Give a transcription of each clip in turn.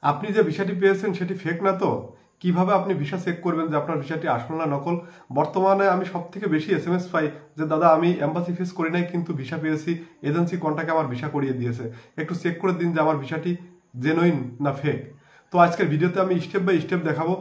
আপনি যে ভিসাটি পেয়েছেন সেটি ফেক না তো? কিভাবে আপনি ভিসা চেক করবেন যে আপনার ভিসাটি আসল না নকল? বর্তমানে আমি সবথেকে বেশি এসএমএস পাই যে দাদা আমি এম্বাসি ফেস করি নাই কিন্তু ভিসা পেয়েছি, এজেন্সি কন্টাক্টে আমার ভিসা করিয়ে দিয়েছে, একটু চেক করে দিন যে আমার ভিসাটি জেনুইন না ফেক। তো আজকের ভিডিওতে আমি স্টেপ বাই স্টেপ দেখাবো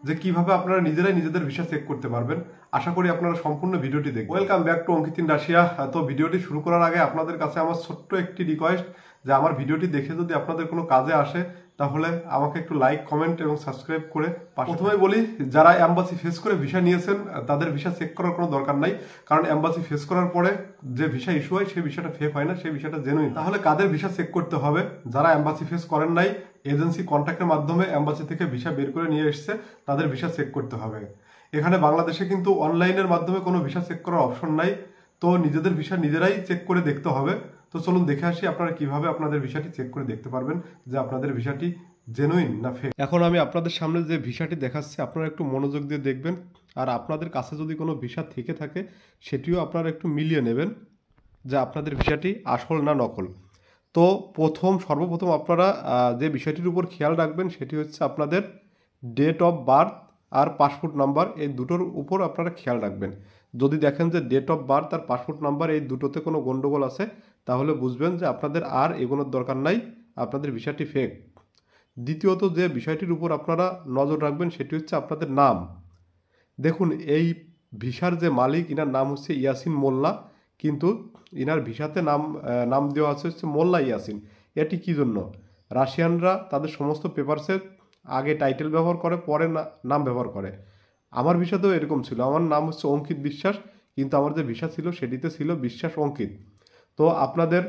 যে কিভাবে আপনারা নিজেরাই নিজেদের ভিসা চেক করতে পারবেন। আশা করি আপনারা সম্পূর্ণ ভিডিওটি দেখবেন। Welcome back to Ankit in Russia. তো ভিডিওটি শুরু করার আগে আপনাদের কাছে আমার ছোট্ট একটি রিকোয়েস্ট যে আমার ভিডিওটি দেখে যদি আপনাদের কোনো কাজে আসে তাহলে আমাকে একটু লাইক, কমেন্ট এবং সাবস্ক্রাইব করে প্রথমেই বলি, যারা এম্বাসি ফেস করে ভিসা নিয়েছেন তাদের ভিসা চেক করার কোনো দরকার নাই, কারণ এম্বাসি ফেস করার পরে যে ভিসা ইস্যু হয় সেই ভিসাটা ফেক হয় না, সেই ভিসাটা জেনুইন। তাহলে কাদের ভিসা চেক করতে হবে? যারা এম্বাসি ফেস করেন নাই, এজেন্সি কন্ট্যাক্টের মাধ্যমে এম্বাসি থেকে ভিসা বের করে নিয়ে এসছে, তাদের ভিসা চেক করতে হবে। এখানে বাংলাদেশে কিন্তু অনলাইনের মাধ্যমে কোনো ভিসা চেক করার অপশন নাই, তো নিজেদের ভিসা নিজেরাই চেক করে দেখতে হবে। তো চলুন দেখে আসি আপনারা কিভাবে আপনাদের ভিসাটি চেক করে দেখতে পারবেন যে আপনাদের ভিসাটি জেনুইন না ফেক। এখন আমি আপনাদের সামনে যে ভিসাটি দেখাচ্ছি আপনারা একটু মনোযোগ দিয়ে দেখবেন, আর আপনাদের কাছে যদি কোনো ভিসা থেকে থাকে সেটিও আপনারা একটু মিলিয়ে নেবেন যে আপনাদের ভিসাটি আসল না নকল। তো সর্বপ্রথম আপনারা যে বিষয়টির উপর খেয়াল রাখবেন সেটি হচ্ছে আপনাদের ডেট অফ বার্থ আর পাসপোর্ট নাম্বার, এই দুটোর উপর আপনারা খেয়াল রাখবেন। যদি দেখেন যে ডেট অফ বার্থ আর পাসপোর্ট নাম্বার এই দুটোতে কোনো গন্ডগোল আছে তাহলে বুঝবেন যে আপনাদের আর এগোনোর দরকার নাই, আপনাদের ভিসাটি ফেক। দ্বিতীয়ত যে বিষয়টির উপর আপনারা নজর রাখবেন সেটি হচ্ছে আপনাদের নাম। দেখুন, এই ভিসার যে মালিক ইনার নাম হচ্ছে ইয়াসিন মোল্লা, কিন্তু ইনার ভিসাতে নাম দেওয়া আছে হচ্ছে মোল্লা ইয়াসিন। এটি কী জন্য? রাশিয়ানরা তাদের সমস্ত পেপারসে আগে টাইটেল ব্যবহার করে, পরে নাম ব্যবহার করে। আমার ভিসাতেও এরকম ছিল, আমার নাম হচ্ছে অঙ্কিত বিশ্বাস, কিন্তু আমার যে ভিসা ছিল সেটিতে ছিল বিশ্বাস অঙ্কিত। তো আপনাদের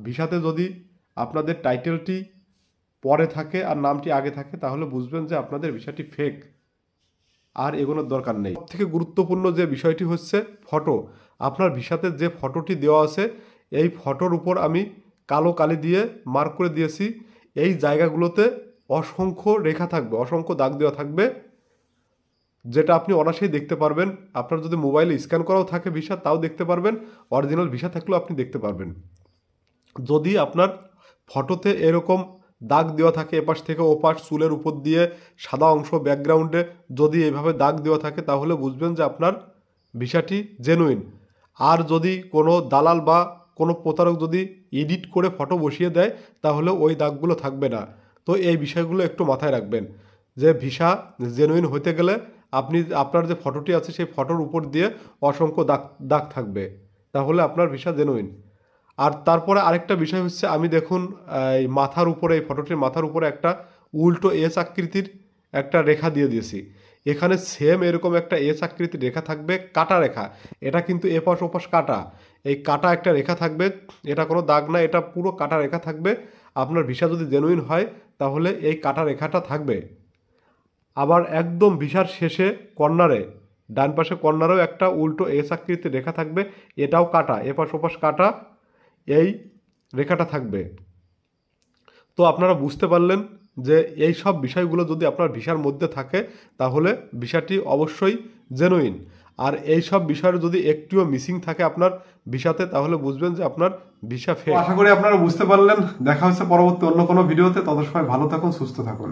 ভিসাতে যদি আপনাদের টাইটেলটি পরে থাকে আর নামটি আগে থাকে তাহলে বুঝবেন যে আপনাদের ভিসাটি ফেক, আর এগোনোর দরকার নেই। সবথেকে গুরুত্বপূর্ণ যে বিষয়টি হচ্ছে ফটো। আপনার ভিসাতে যে ফটোটি দেওয়া আছে এই ফটোর উপর আমি কালো কালি দিয়ে মার্ক করে দিয়েছি, এই জায়গাগুলোতে অসংখ্য রেখা থাকবে, অসংখ্য দাগ দেওয়া থাকবে, যেটা আপনি অনায়াসেই দেখতে পারবেন। আপনার যদি মোবাইলে স্ক্যান করাও থাকে ভিসা তাও দেখতে পারবেন, অরিজিনাল ভিসা থাকলেও আপনি দেখতে পারবেন। যদি আপনার ফটোতে এরকম দাগ দেওয়া থাকে এপাশ থেকে ওপাশ চুলের উপর দিয়ে সাদা অংশ ব্যাকগ্রাউন্ডে যদি এইভাবে দাগ দেওয়া থাকে তাহলে বুঝবেন যে আপনার ভিসাটি জেনুইন। আর যদি কোনো দালাল বা কোনো প্রতারক যদি এডিট করে ফটো বসিয়ে দেয় তাহলে ওই দাগগুলো থাকবে না। তো এই বিষয়গুলো একটু মাথায় রাখবেন যে ভিসা জেনুইন হতে গেলে আপনার যে ফটোটি আছে সেই ফটোর উপর দিয়ে অসংখ্য দাগ থাকবে, তাহলে আপনার ভিসা জেনুইন। আর তারপরে আরেকটা বিষয় হচ্ছে, আমি দেখুন এই মাথার উপরে, এই ফটোটির মাথার উপরে একটা উল্টো এস আকৃতির একটা রেখা দিয়ে দিয়েছি। এখানে সেম এরকম একটা এস আকৃতির রেখা থাকবে, কাটা রেখা। এটা কিন্তু এপাশ ওপাশ কাটা, এই কাটা একটা রেখা থাকবে, এটা কোনো দাগ না, এটা পুরো কাটা রেখা থাকবে। আপনার ভিসা যদি জেনুইন হয় তাহলে এই কাটা রেখাটা থাকবে। আবার একদম ভিসার শেষে কর্নারে, ডান পাশে কর্নারেও একটা উল্টো এস আকৃতির রেখা থাকবে, এটাও কাটা, এপাশ ওপাশ কাটা, এই রেখাটা থাকবে। তো আপনারা বুঝতে পারলেন যে এই সব বিষয়গুলো যদি আপনার ভিসার মধ্যে থাকে তাহলে ভিসাটি অবশ্যই জেনুইন। আর এই সব বিষয়ের যদি একটিও মিসিং থাকে আপনার ভিসাতে তাহলে বুঝবেন যে আপনার ভিসা ফেক। আশা করি আপনারা বুঝতে পারলেন। দেখা হচ্ছে পরবর্তী অন্য কোনো ভিডিওতে। তত সময় ভালো থাকুন, সুস্থ থাকুন।